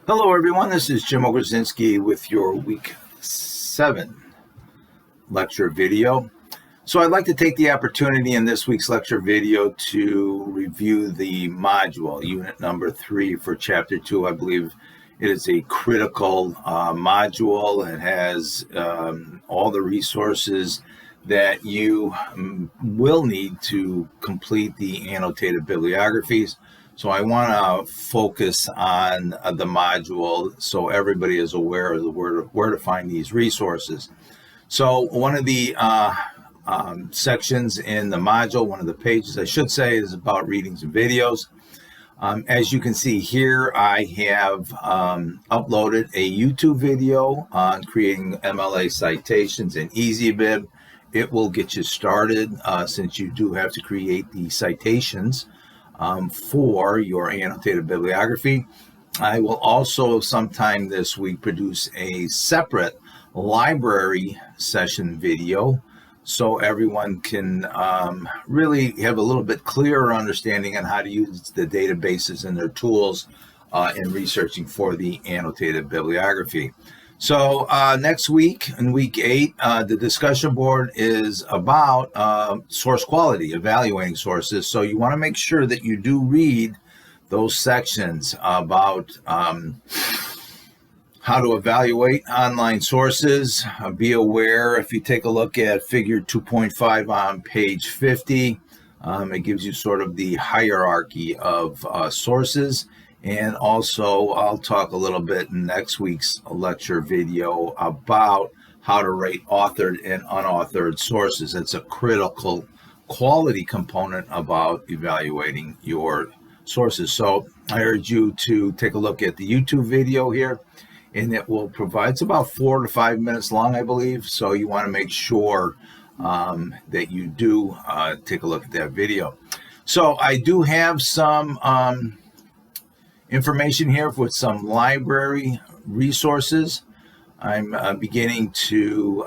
Hello, everyone. This is Jim Ogrozinski with your Week 7 lecture video. So I'd like to take the opportunity in this week's lecture video to review the module, unit number 3 for Chapter 2. I believe it is a critical module. It has all the resources that you will need to complete the annotated bibliographies. So I want to focus on the module so everybody is aware of where to find these resources. So one of the sections in the module, one of the pages I should say, is about readings and videos. As you can see here, I have uploaded a YouTube video on creating MLA citations in EasyBib. It will get you started since you do have to create the citations for your annotated bibliography. I will also sometime this week produce a separate library session video so everyone can really have a little bit clearer understanding on how to use the databases and their tools in researching for the annotated bibliography. So next week, in week 8, the discussion board is about source quality, evaluating sources. So you want to make sure that you do read those sections about how to evaluate online sources. Be aware, if you take a look at figure 2.5 on page 50, it gives you sort of the hierarchy of sources. And also, I'll talk a little bit in next week's lecture video about how to rate authored and unauthored sources. It's a critical quality component about evaluating your sources. So I urge you to take a look at the YouTube video here, and it will provide, it's about 4 to 5 minutes long, I believe. So you want to make sure that you do take a look at that video. So I do have some information here with some library resources. I'm beginning to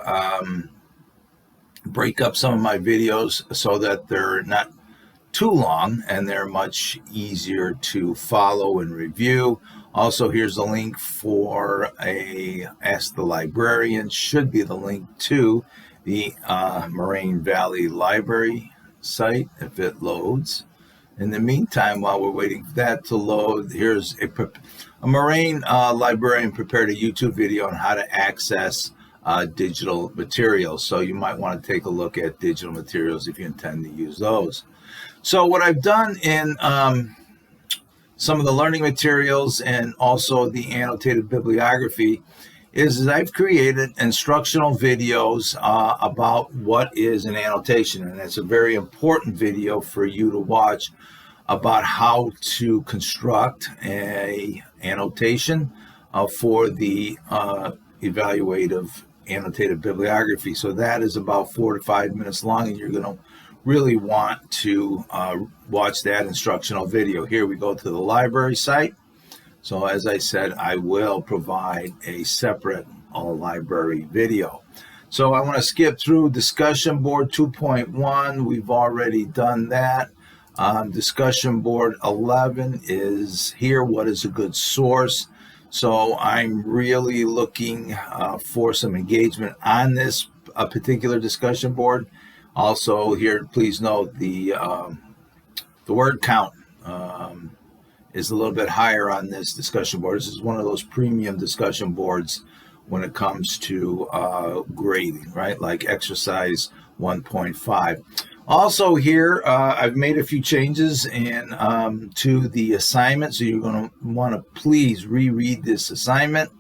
break up some of my videos so that they're not too long and they're much easier to follow and review. Also, here's a link for a Ask the Librarian. Should be the link to the Moraine Valley Library site if it loads. In the meantime, while we're waiting for that to load, here's a Moraine librarian prepared a YouTube video on how to access digital materials. So you might want to take a look at digital materials if you intend to use those. So what I've done in some of the learning materials and also the annotated bibliography is I've created instructional videos about what is an annotation. And it's a very important video for you to watch about how to construct a annotation for the evaluative annotated bibliography. So that is about 4 to 5 minutes long, and you're going to really want to watch that instructional video. Here we go to the library site. So as I said, I will provide a separate library video. So I want to skip through discussion board 2.1. We've already done that. Discussion board 11 is here. What is a good source? So I'm really looking for some engagement on this particular discussion board. Also here, please note the word count is a little bit higher on this discussion board. This is one of those premium discussion boards when it comes to grading, right? Like exercise 1.5. Also here, I've made a few changes to the assignment, so you're going to want to please reread this assignment.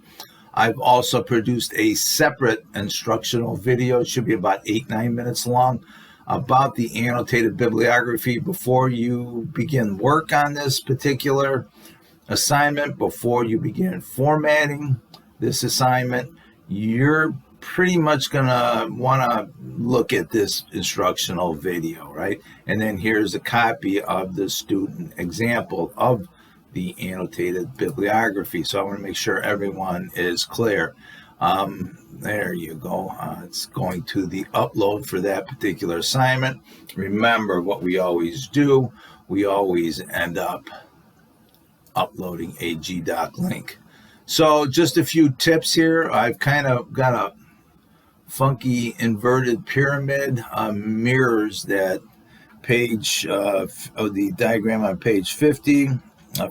I've also produced a separate instructional video. It should be about 8-9 minutes long about the annotated bibliography. Before you begin work on this particular assignment, before you begin formatting this assignment, you're pretty much going to want to look at this instructional video, right? And then here's a copy of the student example of the annotated bibliography. So I want to make sure everyone is clear. There you go. It's going to the upload for that particular assignment. Remember what we always do. We always end up uploading a GDoc link. So just a few tips here. I've kind of got a funky inverted pyramid, mirrors that page of the diagram on page 50,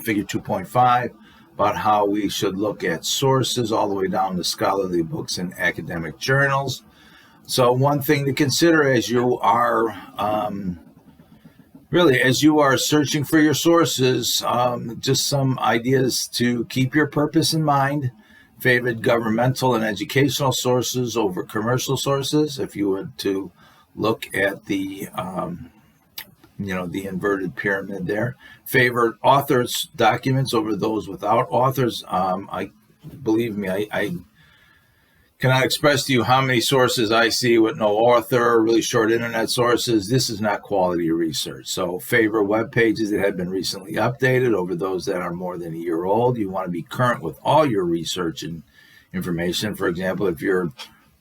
figure 2.5, about how we should look at sources all the way down to scholarly books and academic journals. So one thing to consider as you are as you are searching for your sources, just some ideas to keep your purpose in mind. Favored governmental and educational sources over commercial sources. If you were to look at the the inverted pyramid there. Favored authors' documents over those without authors. I cannot express to you how many sources I see with no author, really short internet sources. This is not quality research. So favor web pages that have been recently updated over those that are more than a year old. You want to be current with all your research and information. For example, if you're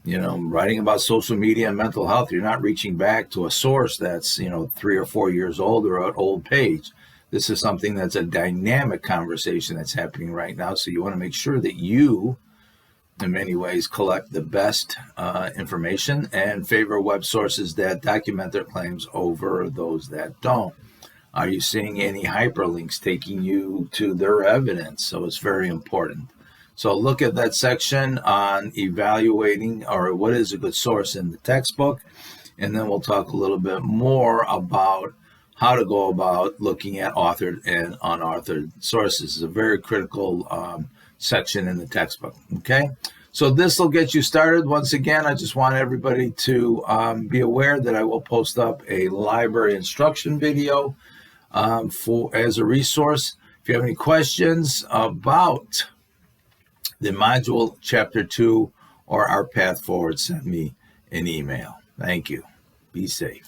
writing about social media and mental health, you're not reaching back to a source that's 3 or 4 years old or an old page. This is something that's a dynamic conversation that's happening right now. So you want to make sure that you, in many ways, collect the best information and favor web sources that document their claims over those that don't. Are you seeing any hyperlinks taking you to their evidence? So it's very important. So look at that section on evaluating or what is a good source in the textbook, and then we'll talk a little bit more about how to go about looking at authored and unauthored sources. It's a very critical section in the textbook. Okay, so this will get you started. Once again, I just want everybody to be aware that I will post up a library instruction video as a resource. If you have any questions about the module chapter 2 or our path forward, send me an email. Thank you. Be safe.